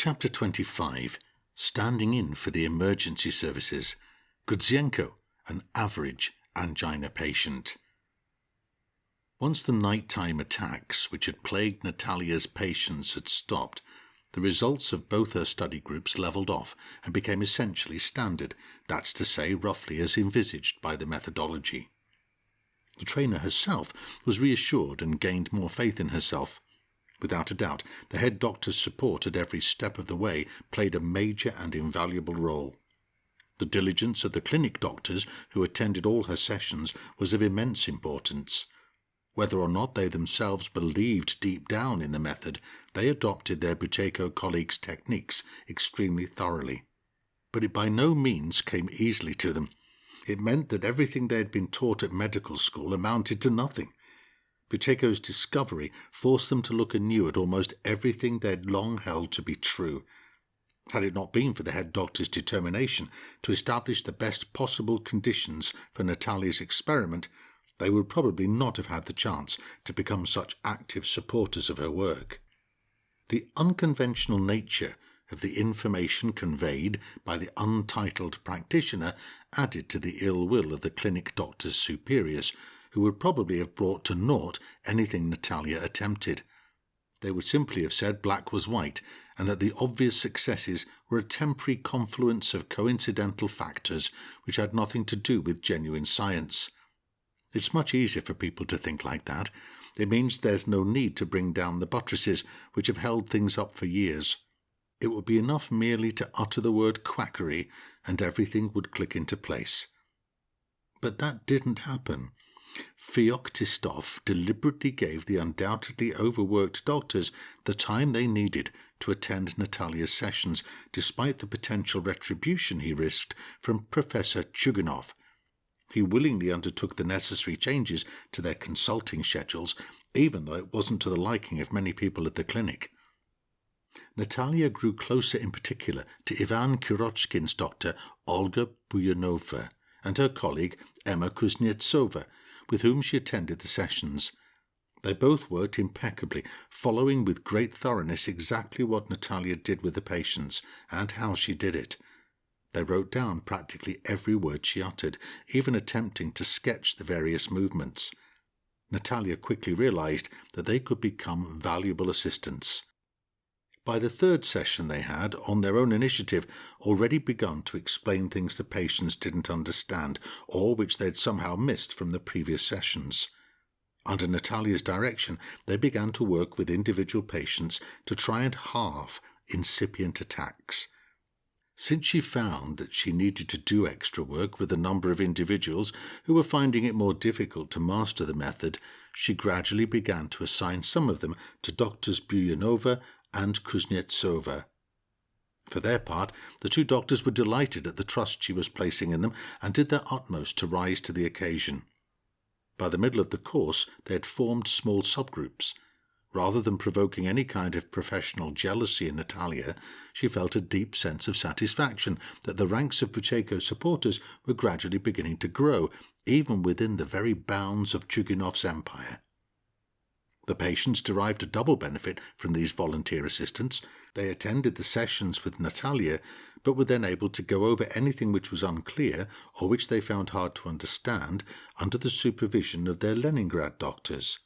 Chapter 25. Standing in for the emergency services. Gudzenko, an average angina patient. Once the nighttime attacks which had plagued Natalia's patients had stopped, the results of both her study groups levelled off and became essentially standard, that's to say, roughly as envisaged by the methodology. The trainer herself was reassured and gained more faith in herself. Without a doubt, the head doctor's support at every step of the way played a major and invaluable role. The diligence of the clinic doctors who attended all her sessions was of immense importance. Whether or not they themselves believed deep down in the method, they adopted their Buteyko colleagues' techniques extremely thoroughly. But it by no means came easily to them. It meant that everything they had been taught at medical school amounted to nothing. Buteyko's discovery forced them to look anew at almost everything they had long held to be true. Had it not been for the head doctor's determination to establish the best possible conditions for Natalia's experiment, they would probably not have had the chance to become such active supporters of her work. The unconventional nature of the information conveyed by the untitled practitioner added to the ill will of the clinic doctor's superiors, who would probably have brought to naught anything Natalia attempted. They would simply have said black was white, and that the obvious successes were a temporary confluence of coincidental factors which had nothing to do with genuine science. It's much easier for people to think like that. It means there's no need to bring down the buttresses which have held things up for years. It would be enough merely to utter the word quackery, and everything would click into place. But that didn't happen. Feoktistov deliberately gave the undoubtedly overworked doctors the time they needed to attend Natalia's sessions, despite the potential retribution he risked from Professor Chuganov. He willingly undertook the necessary changes to their consulting schedules, even though it wasn't to the liking of many people at the clinic. Natalia grew closer in particular to Ivan Kurochkin's doctor Olga Buyanova and her colleague Emma Kuznetsova, with whom she attended the sessions. They both worked impeccably, following with great thoroughness exactly what Natalia did with the patients and how she did it. They wrote down practically every word she uttered, even attempting to sketch the various movements. Natalia quickly realized that they could become valuable assistants. By the third session they had, on their own initiative, already begun to explain things the patients didn't understand, or which they had somehow missed from the previous sessions. Under Natalia's direction, they began to work with individual patients to try and halve incipient attacks. Since she found that she needed to do extra work with a number of individuals who were finding it more difficult to master the method, she gradually began to assign some of them to Doctors Buyanova and Kuznetsova. For their part, the two doctors were delighted at the trust she was placing in them and did their utmost to rise to the occasion. By the middle of the course, they had formed small subgroups. Rather than provoking any kind of professional jealousy in Natalia, she felt a deep sense of satisfaction that the ranks of Buteyko supporters were gradually beginning to grow, even within the very bounds of Chuganov's empire. The patients derived a double benefit from these volunteer assistants. They attended the sessions with Natalia, but were then able to go over anything which was unclear or which they found hard to understand under the supervision of their Leningrad doctors.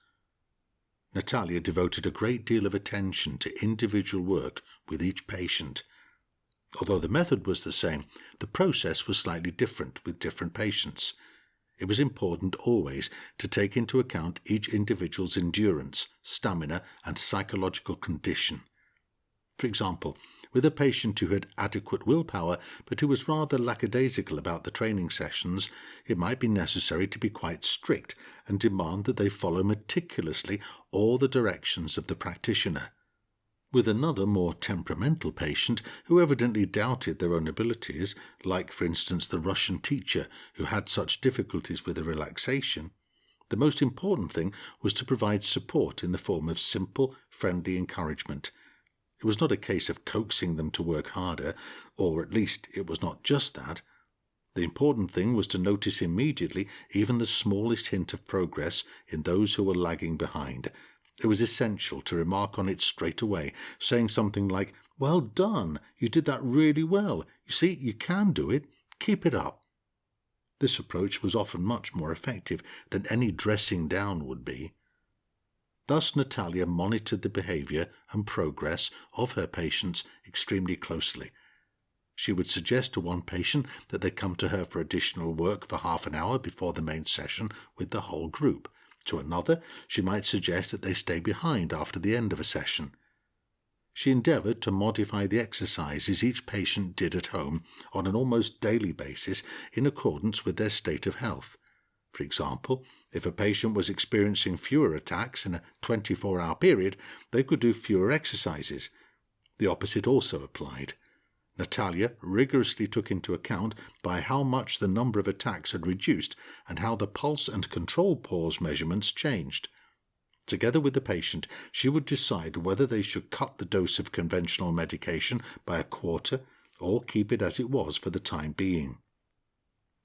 Natalia devoted a great deal of attention to individual work with each patient. Although the method was the same, the process was slightly different with different patients. It was important always to take into account each individual's endurance, stamina, and psychological condition. For example, with a patient who had adequate willpower but who was rather lackadaisical about the training sessions, it might be necessary to be quite strict and demand that they follow meticulously all the directions of the practitioner. With another, more temperamental patient who evidently doubted their own abilities, like, for instance, the Russian teacher who had such difficulties with the relaxation, the most important thing was to provide support in the form of simple, friendly encouragement. It was not a case of coaxing them to work harder, or at least it was not just that. The important thing was to notice immediately even the smallest hint of progress in those who were lagging behind, It was essential to remark on it straight away, saying something like, "Well done, you did that really well. You see, you can do it. Keep it up." This approach was often much more effective than any dressing down would be. Thus Natalia monitored the behaviour and progress of her patients extremely closely. She would suggest to one patient that they come to her for additional work for half an hour before the main session with the whole group. To another, she might suggest that they stay behind after the end of a session. She endeavoured to modify the exercises each patient did at home on an almost daily basis in accordance with their state of health. For example, if a patient was experiencing fewer attacks in a 24-hour period, they could do fewer exercises. The opposite also applied. Natalia rigorously took into account by how much the number of attacks had reduced and how the pulse and control pause measurements changed. Together with the patient, she would decide whether they should cut the dose of conventional medication by a quarter or keep it as it was for the time being.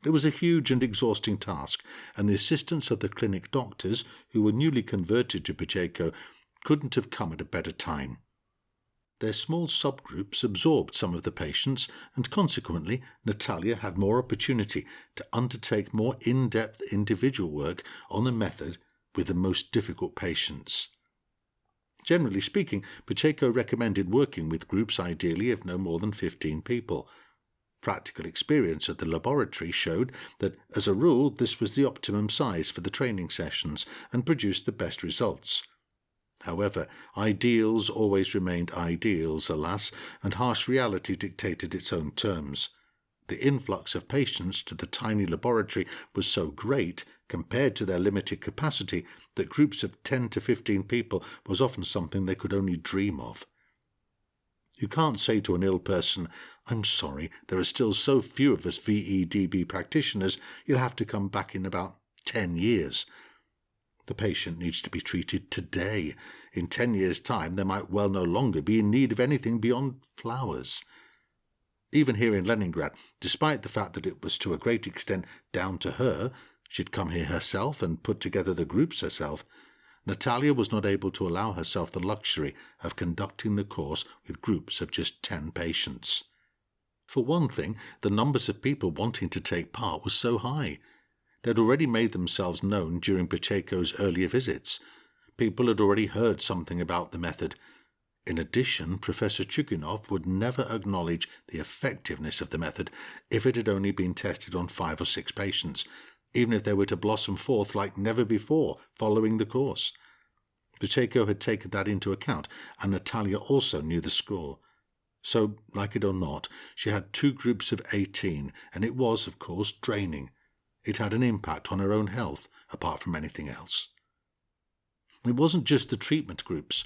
It was a huge and exhausting task, and the assistance of the clinic doctors, who were newly converted to Buteyko, couldn't have come at a better time. Their small subgroups absorbed some of the patients, and consequently Natalia had more opportunity to undertake more in-depth individual work on the method with the most difficult patients. Generally speaking, Buteyko recommended working with groups ideally of no more than 15 people. Practical experience at the laboratory showed that, as a rule, this was the optimum size for the training sessions and produced the best results. However, ideals always remained ideals, alas, and harsh reality dictated its own terms. The influx of patients to the tiny laboratory was so great, compared to their limited capacity, that groups of 10 to 15 people was often something they could only dream of. You can't say to an ill person, "I'm sorry, there are still so few of us VEDB practitioners, you'll have to come back in about 10 years. The patient needs to be treated today. In 10 years' time, they might well no longer be in need of anything beyond flowers. Even here in Leningrad, despite the fact that it was to a great extent down to her, she'd come here herself and put together the groups herself, Natalia was not able to allow herself the luxury of conducting the course with groups of just 10 patients. For one thing, the numbers of people wanting to take part was so high. They had already made themselves known during Buteyko's earlier visits. People had already heard something about the method. In addition, Professor Chukinov would never acknowledge the effectiveness of the method if it had only been tested on 5 or 6 patients, even if they were to blossom forth like never before following the course. Buteyko had taken that into account, and Natalia also knew the score. So, like it or not, she had 2 groups of 18, and it was, of course, draining. It had an impact on her own health, apart from anything else. It wasn't just the treatment groups.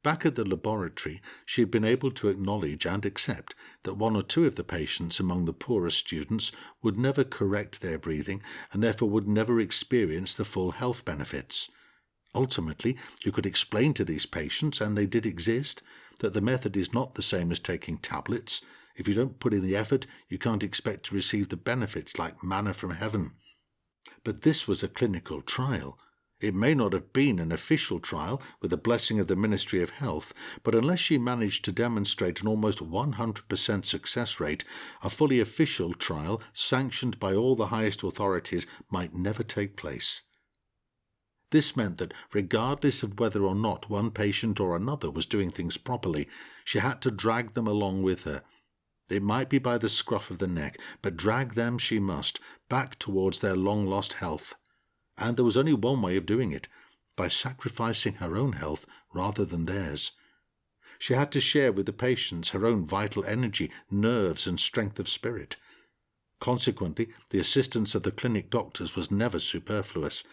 Back at the laboratory, she had been able to acknowledge and accept that 1 or 2 of the patients among the poorer students would never correct their breathing and therefore would never experience the full health benefits. Ultimately, you could explain to these patients, and they did exist, that the method is not the same as taking tablets. If you don't put in the effort, you can't expect to receive the benefits like manna from heaven. But this was a clinical trial. It may not have been an official trial with the blessing of the Ministry of Health, but unless she managed to demonstrate an almost 100% success rate, a fully official trial, sanctioned by all the highest authorities, might never take place. This meant that, regardless of whether or not one patient or another was doing things properly, she had to drag them along with her. It might be by the scruff of the neck, but drag them she must, back towards their long-lost health. And there was only one way of doing it, by sacrificing her own health rather than theirs. She had to share with the patients her own vital energy, nerves, and strength of spirit. Consequently, the assistance of the clinic doctors was never superfluous.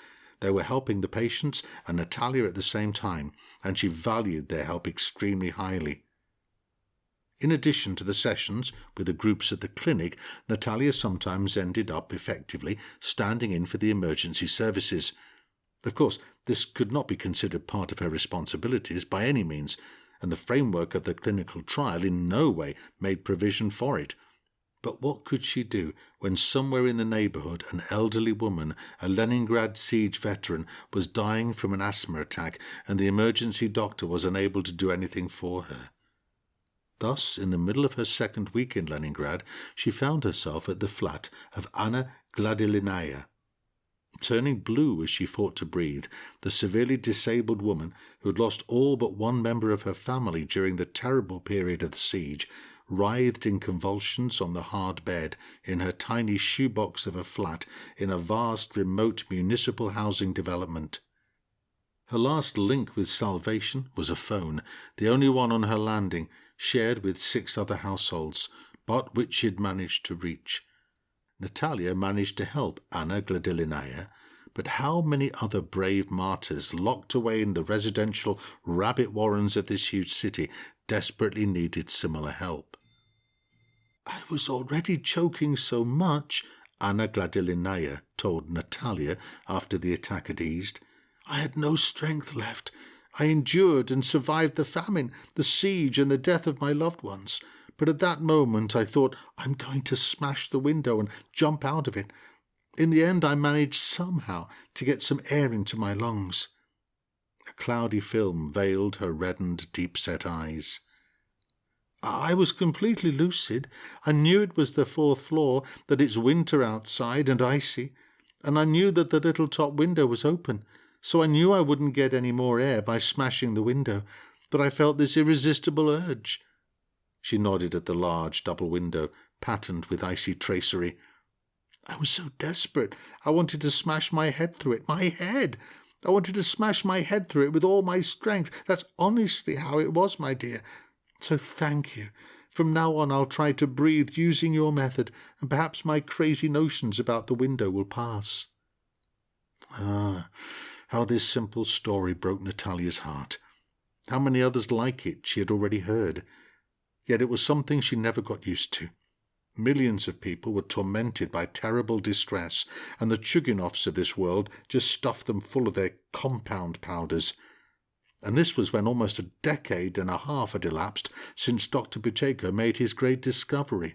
They were helping the patients and Natalia at the same time, and she valued their help extremely highly. In addition to the sessions with the groups at the clinic, Natalia sometimes ended up effectively standing in for the emergency services. Of course, this could not be considered part of her responsibilities by any means, and the framework of the clinical trial in no way made provision for it. But what could she do when somewhere in the neighbourhood an elderly woman, a Leningrad siege veteran, was dying from an asthma attack and the emergency doctor was unable to do anything for her? Thus, in the middle of her second week in Leningrad, she found herself at the flat of Anna Gladilinaya. Turning blue as she fought to breathe, the severely disabled woman, who had lost all but one member of her family during the terrible period of the siege, writhed in convulsions on the hard bed in her tiny shoebox of a flat in a vast, remote municipal housing development. Her last link with salvation was a phone, the only one on her landing, shared with 6 other households, but which she had managed to reach. Natalia managed to help Anna Gladilinaya, but how many other brave martyrs locked away in the residential rabbit warrens of this huge city desperately needed similar help? "I was already choking so much," Anna Gladilinaya told Natalia after the attack had eased. "I had no strength left. I endured and survived the famine, the siege, and the death of my loved ones. But at that moment I thought, I'm going to smash the window and jump out of it. In the end I managed somehow to get some air into my lungs." A cloudy film veiled her reddened, deep-set eyes. "I was completely lucid. I knew it was the 4th floor, that it's winter outside and icy, and I knew that the little top window was open, so I knew I wouldn't get any more air by smashing the window, but I felt this irresistible urge." She nodded at the large double window, patterned with icy tracery. "I was so desperate. I wanted to smash my head through it. My head! I wanted to smash my head through it with all my strength. That's honestly how it was, my dear. So thank you. From now on I'll try to breathe using your method, and perhaps my crazy notions about the window will pass." Ah, how this simple story broke Natalia's heart. How many others like it she had already heard. Yet it was something she never got used to. Millions of people were tormented by terrible distress, and the Chuginovs of this world just stuffed them full of their compound powders. And this was when almost a decade and a half had elapsed since Dr Buteyko made his great discovery.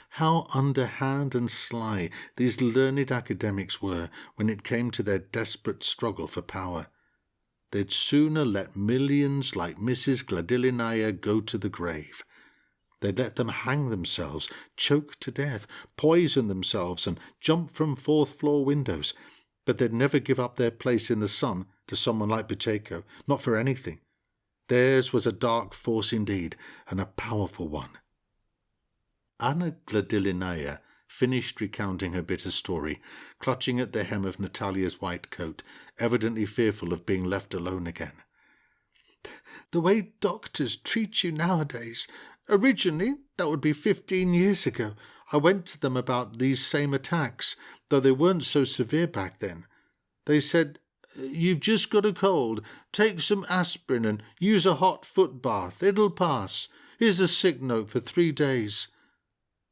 How underhand and sly these learned academics were when it came to their desperate struggle for power. They'd sooner let millions like Mrs. Gladilinaya go to the grave. They'd let them hang themselves, choke to death, poison themselves, and jump from 4th-floor windows, but they'd never give up their place in the sun to someone like Buteyko, not for anything. Theirs was a dark force indeed, and a powerful one. Anna Gladilinaya finished recounting her bitter story, clutching at the hem of Natalia's white coat, evidently fearful of being left alone again. "The way doctors treat you nowadays. Originally, that would be 15 years ago, I went to them about these same attacks, though they weren't so severe back then. They said, 'You've just got a cold. Take some aspirin and use a hot foot bath. It'll pass. Here's a sick note for 3 days.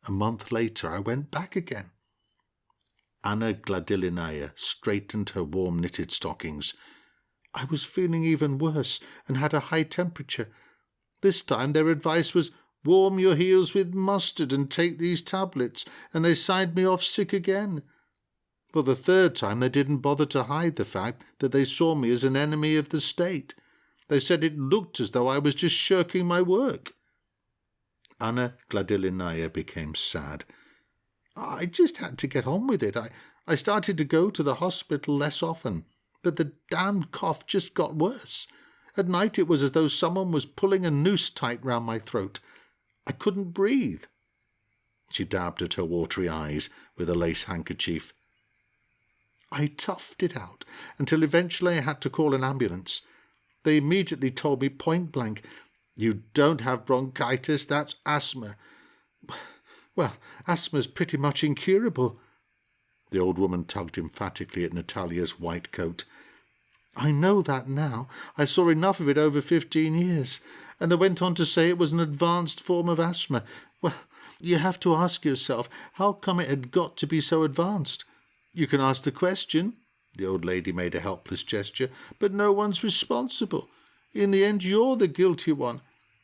A month later I went back again." Anna Gladilinaya straightened her warm-knitted stockings. "I was feeling even worse and had a high temperature. This time their advice was, 'Warm your heels with mustard and take these tablets,' and they signed me off sick again. Well, the 3rd time they didn't bother to hide the fact that they saw me as an enemy of the state. They said it looked as though I was just shirking my work." Anna Gladilinaya became sad. "I just had to get on with it. I started to go to the hospital less often, but the damned cough just got worse. At night it was as though someone was pulling a noose tight round my throat. I couldn't breathe." She dabbed at her watery eyes with a lace handkerchief. "I toughed it out until eventually I had to call an ambulance. They immediately told me point blank, 'You don't have bronchitis, that's asthma.' Well, asthma's pretty much incurable." The old woman tugged emphatically at Natalia's white coat. "I know that now. I saw enough of it over 15 years. And they went on to say it was an advanced form of asthma. Well, you have to ask yourself, how come it had got to be so advanced? You can ask the question," the old lady made a helpless gesture, "but no one's responsible. In the end, you're the guilty one.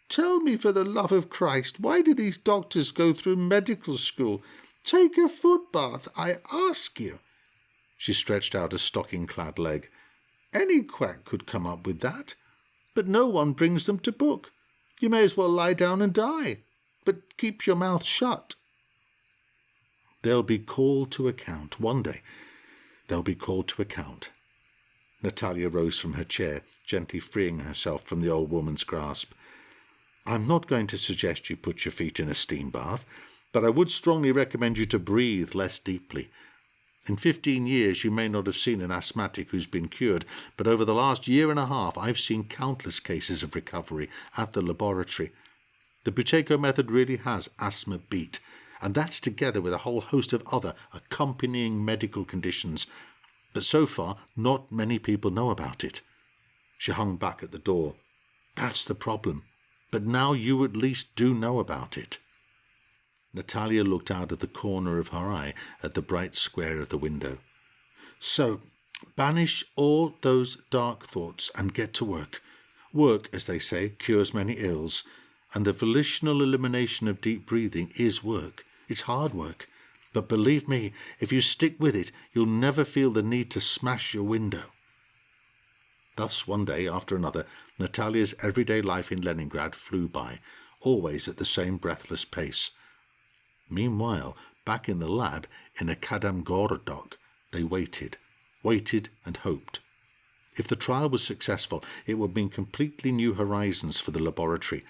Tell me, for the love of Christ, why do these doctors go through medical school? Take a foot bath, I ask you." She stretched out a stocking-clad leg. "Any quack could come up with that. But no one brings them to book. You may as well lie down and die. But keep your mouth shut." "They'll be called to account. One day they'll be called to account." Natalia rose from her chair, gently freeing herself from the old woman's grasp. "I'm not going to suggest you put your feet in a steam bath, but I would strongly recommend you to breathe less deeply. In 15 years you may not have seen an asthmatic who's been cured, but over the last year and a half I've seen countless cases of recovery at the laboratory. The Buteyko method really has asthma beat, and that's together with a whole host of other accompanying medical conditions. But so far, not many people know about it." She hung back at the door. "That's the problem. But now you at least do know about it." Natalia looked out of the corner of her eye at the bright square of the window. "So, banish all those dark thoughts and get to work. Work, as they say, cures many ills, and the volitional elimination of deep breathing is work. It's hard work, but believe me, if you stick with it, you'll never feel the need to smash your window." Thus, one day after another, Natalia's everyday life in Leningrad flew by, always at the same breathless pace. Meanwhile, back in the lab in Akademgorodok, they waited and hoped. If the trial was successful, it would mean completely new horizons for the laboratory.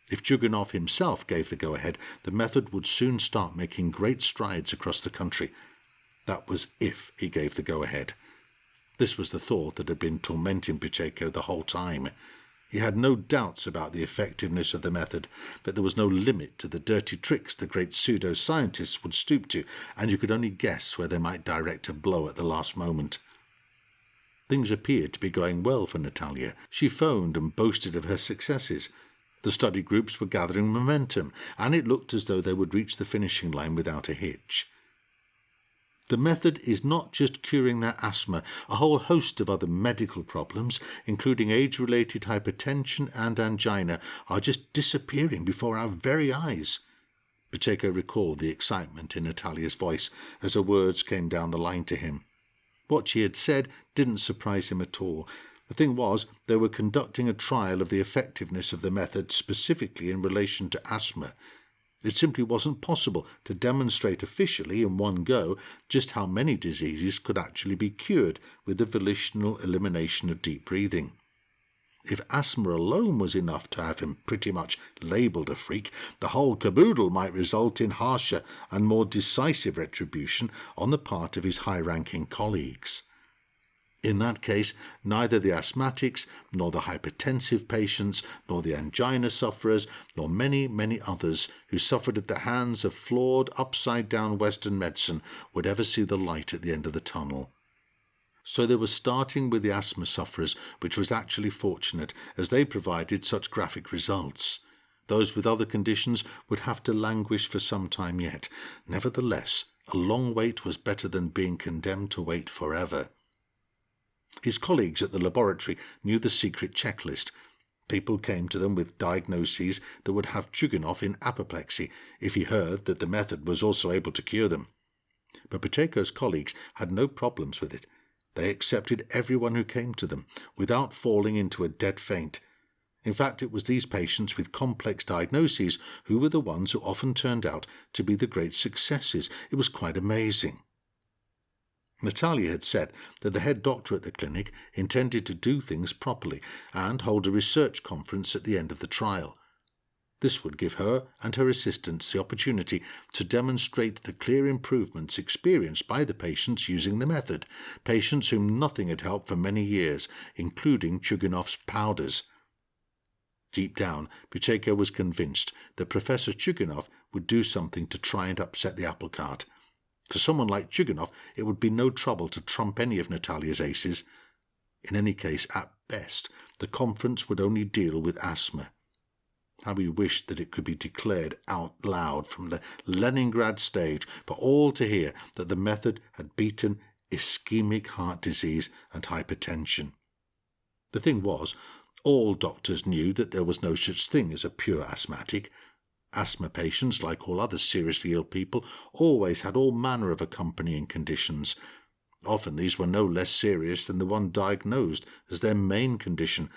If Juganov himself gave the go-ahead, the method would soon start making great strides across the country. That was if he gave the go-ahead. This was the thought that had been tormenting Buteyko the whole time. He had no doubts about the effectiveness of the method, but there was no limit to the dirty tricks the great pseudo-scientists would stoop to, and you could only guess where they might direct a blow at the last moment. Things appeared to be going well for Natalia. She phoned and boasted of her successes. The study groups were gathering momentum, and it looked as though they would reach the finishing line without a hitch. The method is not just curing their asthma. A whole host of other medical problems, including age-related hypertension and angina, are just disappearing before our very eyes. Buteyko recalled the excitement in Natalia's voice as her words came down the line to him. What she had said didn't surprise him at all. The thing was, they were conducting a trial of the effectiveness of the method specifically in relation to asthma. It simply wasn't possible to demonstrate officially in one go just how many diseases could actually be cured with the volitional elimination of deep breathing. If asthma alone was enough to have him pretty much labelled a freak, the whole caboodle might result in harsher and more decisive retribution on the part of his high-ranking colleagues. In that case, neither the asthmatics, nor the hypertensive patients, nor the angina sufferers, nor many, many others who suffered at the hands of flawed, upside-down Western medicine would ever see the light at the end of the tunnel. So they were starting with the asthma sufferers, which was actually fortunate, as they provided such graphic results. Those with other conditions would have to languish for some time yet. Nevertheless, a long wait was better than being condemned to wait forever. His colleagues at the laboratory knew the secret checklist. People came to them with diagnoses that would have Juganov in apoplexy if he heard that the method was also able to cure them. But Buteyko's colleagues had no problems with it. They accepted everyone who came to them, without falling into a dead faint. In fact, it was these patients with complex diagnoses who were the ones who often turned out to be the great successes. It was quite amazing. Natalia had said that the head doctor at the clinic intended to do things properly and hold a research conference at the end of the trial. This would give her and her assistants the opportunity to demonstrate the clear improvements experienced by the patients using the method, patients whom nothing had helped for many years, including Chuganov's powders. Deep down, Buteyko was convinced that Professor Chuganov would do something to try and upset the apple cart. For someone like Juganov, it would be no trouble to trump any of Natalia's aces. In any case, at best, the conference would only deal with asthma. How he wished that it could be declared out loud from the Leningrad stage for all to hear that the method had beaten ischemic heart disease and hypertension. The thing was, All doctors knew that there was no such thing as a pure asthmatic. Asthma patients, like all other seriously ill people, always had all manner of accompanying conditions. Often these were no less serious than the one diagnosed as their main condition,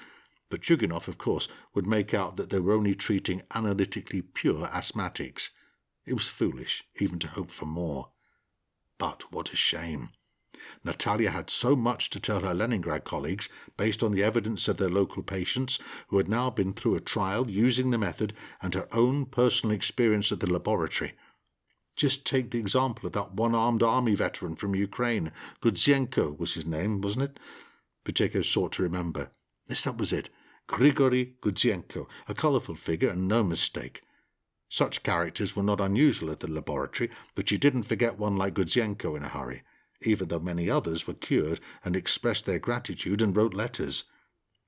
but Juginov, of course, would make out that they were only treating analytically pure asthmatics. It was foolish even to hope for more. But what a shame! Natalia had so much to tell her Leningrad colleagues, based on the evidence of their local patients, who had now been through a trial using the method, and her own personal experience at the laboratory. Just take the example of that one-armed army veteran from Ukraine. Gudzenko was his name, wasn't it? Buteyko sought to remember. Yes, that was it. Grigory Gudzenko, a colourful figure and no mistake. Such characters were not unusual at the laboratory, but you didn't forget one like Gudzenko in a hurry, even though many others were cured and expressed their gratitude and wrote letters.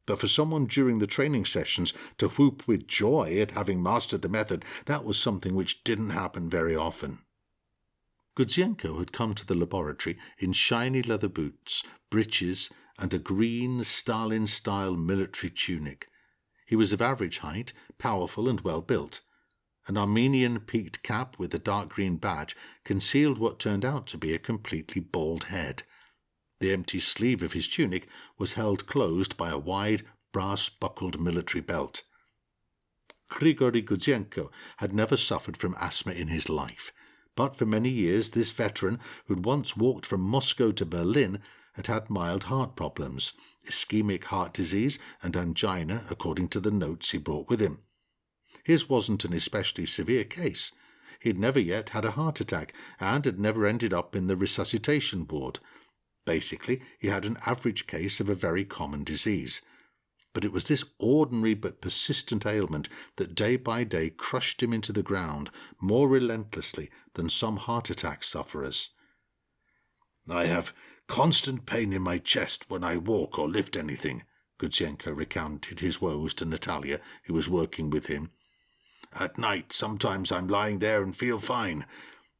But for someone during the training sessions to whoop with joy at having mastered the method, that was something which didn't happen very often. Gudzenko had come to the laboratory in shiny leather boots, breeches, and a green Stalin-style military tunic. He was of average height, powerful and well-built. An Armenian peaked cap with a dark green badge concealed what turned out to be a completely bald head. The empty sleeve of his tunic was held closed by a wide, brass-buckled military belt. Grigory Gudzenko had never suffered from asthma in his life, but for many years this veteran, who'd once walked from Moscow to Berlin, had had mild heart problems, ischemic heart disease and angina, according to the notes he brought with him. His wasn't an especially severe case. He'd never yet had a heart attack and had never ended up in the resuscitation ward. Basically, he had an average case of a very common disease. But it was this ordinary but persistent ailment that day by day crushed him into the ground more relentlessly than some heart attack sufferers. "I have constant pain in my chest when I walk or lift anything," Gudzenko recounted his woes to Natalia, who was working with him. "At night, sometimes I'm lying there and feel fine.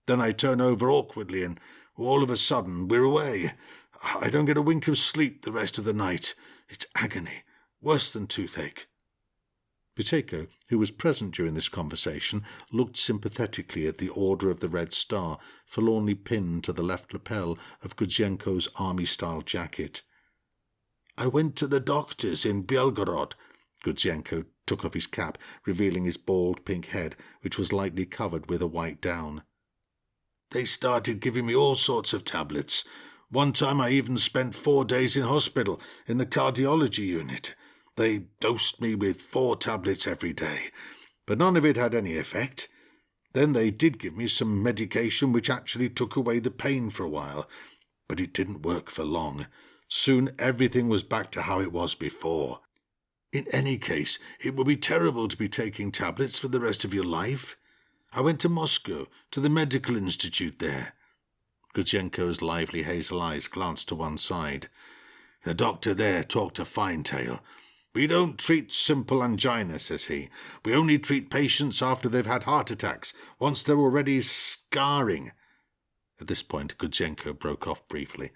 Then I turn over awkwardly and all of a sudden we're away. I don't get a wink of sleep the rest of the night. It's agony, worse than toothache." Buteyko, who was present during this conversation, looked sympathetically at the Order of the Red Star forlornly pinned to the left lapel of Gudzenko's army-style jacket. "I went to the doctors in Belgorod." Gudzenko took off his cap, revealing his bald pink head, which was lightly covered with a white down. "They started giving me all sorts of tablets. One time I even spent 4 days in hospital in the cardiology unit. They dosed me with 4 tablets every day, but none of it had any effect. Then they did give me some medication which actually took away the pain for a while, but it didn't work for long. Soon everything was back to how it was before. In any case, it would be terrible to be taking tablets for the rest of your life. I went to Moscow, to the medical institute there." Gudzenko's lively hazel eyes glanced to one side. "The doctor there talked a fine tale. 'We don't treat simple angina,' says he. 'We only treat patients after they've had heart attacks, once they're already scarring.'" At this point, Gudzenko broke off briefly.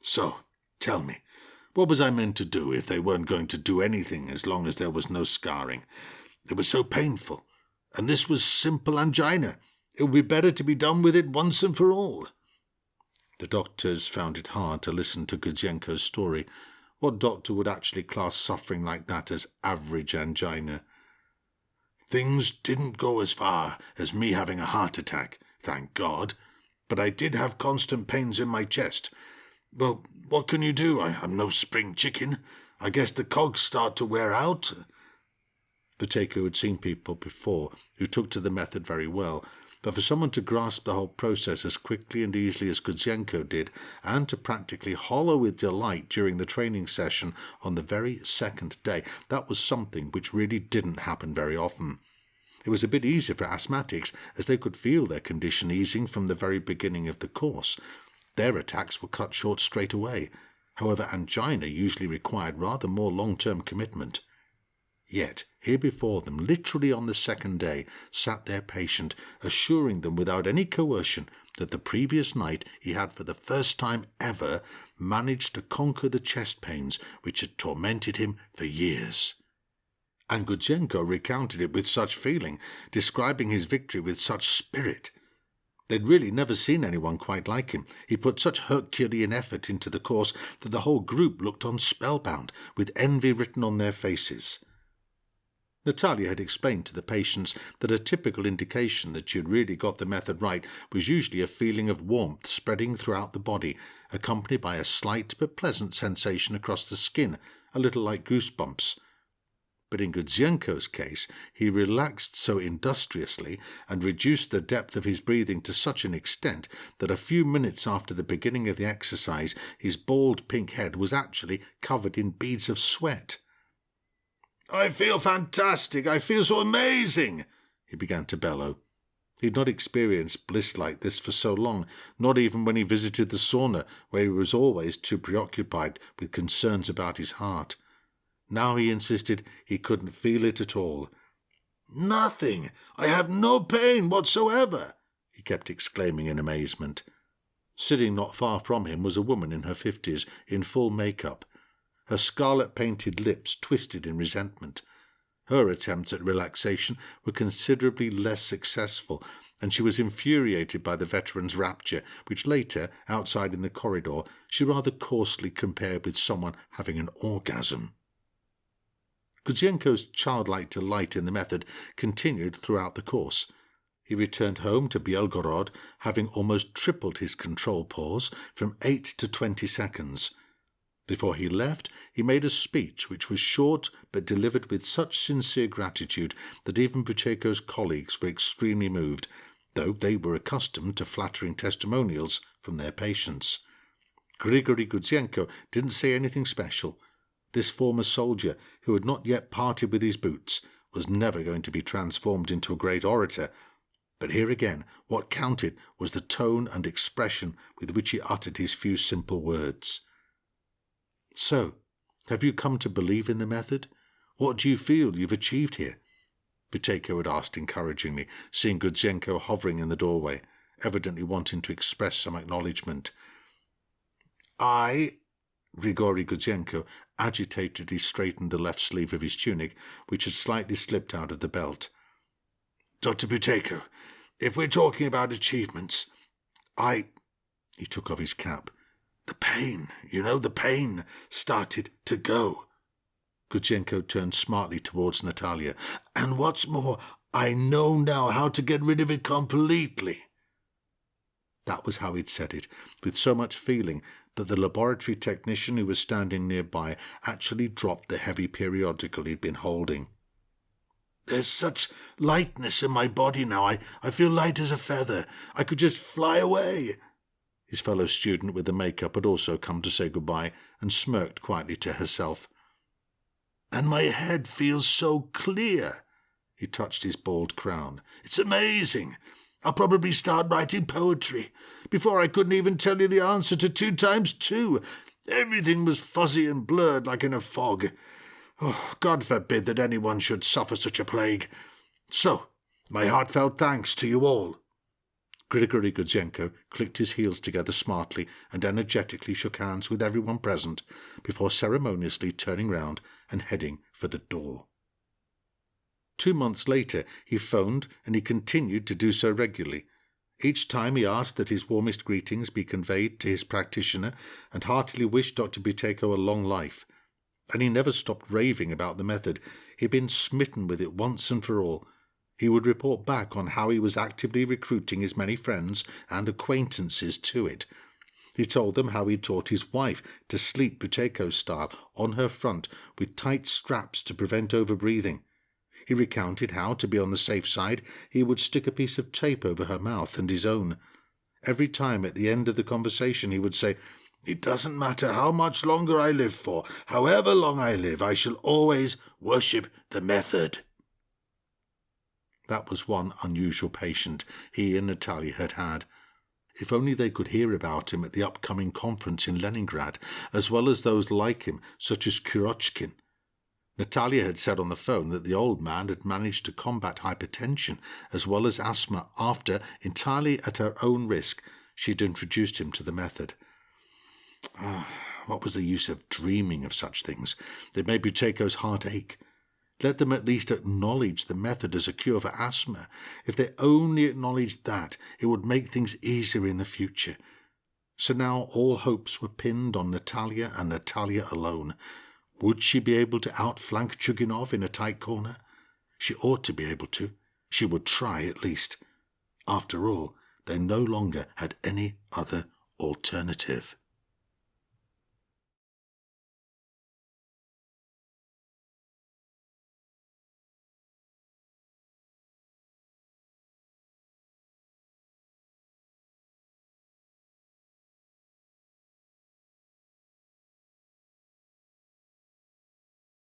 "So, tell me, what was I meant to do if they weren't going to do anything as long as there was no scarring? It was so painful, and this was simple angina. It would be better to be done with it once and for all." The doctors found it hard to listen to Gudzenko's story. What doctor would actually class suffering like that as average angina? "Things didn't go as far as me having a heart attack, thank God, but I did have constant pains in my chest. Well, what can you do? I'm no spring chicken. I guess the cogs start to wear out." Buteyko had seen people before who took to the method very well, but for someone to grasp the whole process as quickly and easily as Gudzenko did, and to practically hollow with delight during the training session on the very second day, that was something which really didn't happen very often. It was a bit easier for asthmatics, as they could feel their condition easing from the very beginning of the course. Their attacks were cut short straight away. However, angina usually required rather more long-term commitment. Yet, here before them, literally on the second day, sat their patient, assuring them without any coercion that the previous night he had for the first time ever managed to conquer the chest pains which had tormented him for years. And Gudzenko recounted it with such feeling, describing his victory with such spirit. They'd really never seen anyone quite like him. He put such Herculean effort into the course that the whole group looked on spellbound, with envy written on their faces. Natalia had explained to the patients that a typical indication that she had really got the method right was usually a feeling of warmth spreading throughout the body, accompanied by a slight but pleasant sensation across the skin, a little like goosebumps. But in Gudzenko's case, he relaxed so industriously and reduced the depth of his breathing to such an extent that a few minutes after the beginning of the exercise his bald pink head was actually covered in beads of sweat. "I feel fantastic! I feel so amazing!" he began to bellow. He had not experienced bliss like this for so long, not even when he visited the sauna, where he was always too preoccupied with concerns about his heart. Now he insisted he couldn't feel it at all. "Nothing! I have no pain whatsoever!" he kept exclaiming in amazement. Sitting not far from him was a woman in her 50s, in full make-up. Her scarlet-painted lips twisted in resentment. Her attempts at relaxation were considerably less successful, and she was infuriated by the veteran's rapture, which later, outside in the corridor, she rather coarsely compared with someone having an orgasm. Gudzenko's childlike delight in the method continued throughout the course. He returned home to Belgorod, having almost tripled his control pause from 8 to 20 seconds. Before he left, he made a speech which was short but delivered with such sincere gratitude that even Buteyko's colleagues were extremely moved, though they were accustomed to flattering testimonials from their patients. Grigory Gudzenko didn't say anything special. This former soldier, who had not yet parted with his boots, was never going to be transformed into a great orator. But here again, what counted was the tone and expression with which he uttered his few simple words. "So, have you come to believe in the method? What do you feel you've achieved here?" Buteyko had asked encouragingly, seeing Gudzenko hovering in the doorway, evidently wanting to express some acknowledgement. Grigory Gudzenko agitatedly straightened the left sleeve of his tunic, which had slightly slipped out of the belt. "Dr Buteyko, if we're talking about achievements, He took off his cap. "The pain, the pain started to go." Gudzenko turned smartly towards Natalia. "And what's more, I know now how to get rid of it completely." That was how he'd said it, with so much feeling that the laboratory technician who was standing nearby actually dropped the heavy periodical he'd been holding. "There's such lightness in my body now. I feel light as a feather. I could just fly away." His fellow student with the make-up had also come to say goodbye and smirked quietly to herself. "And my head feels so clear." He touched his bald crown. "It's amazing. I'll probably start writing poetry. Before I couldn't even tell you the answer to 2 times 2. Everything was fuzzy and blurred like in a fog. Oh, God forbid that anyone should suffer such a plague. So, my heartfelt thanks to you all." Grigory Gudzenko clicked his heels together smartly and energetically shook hands with everyone present before ceremoniously turning round and heading for the door. 2 months later he phoned, and he continued to do so regularly. Each time he asked that his warmest greetings be conveyed to his practitioner and heartily wished Dr Buteyko a long life. And he never stopped raving about the method. He'd been smitten with it once and for all. He would report back on how he was actively recruiting his many friends and acquaintances to it. He told them how he taught his wife to sleep Buteyko style on her front with tight straps to prevent overbreathing. He recounted how, to be on the safe side, he would stick a piece of tape over her mouth and his own. Every time at the end of the conversation he would say, "It doesn't matter how much longer I live for. However long I live, I shall always worship the method." That was one unusual patient he and Natalia had had. If only they could hear about him at the upcoming conference in Leningrad, as well as those like him, such as Kurochkin. Natalia had said on the phone that the old man had managed to combat hypertension as well as asthma after, entirely at her own risk, she had introduced him to the method. What was the use of dreaming of such things? They made Buteyko's heart ache. Let them at least acknowledge the method as a cure for asthma. If they only acknowledged that, it would make things easier in the future. So now all hopes were pinned on Natalia and Natalia alone. Would she be able to outflank Chuginov in a tight corner? She ought to be able to. She would try at least. After all, they no longer had any other alternative.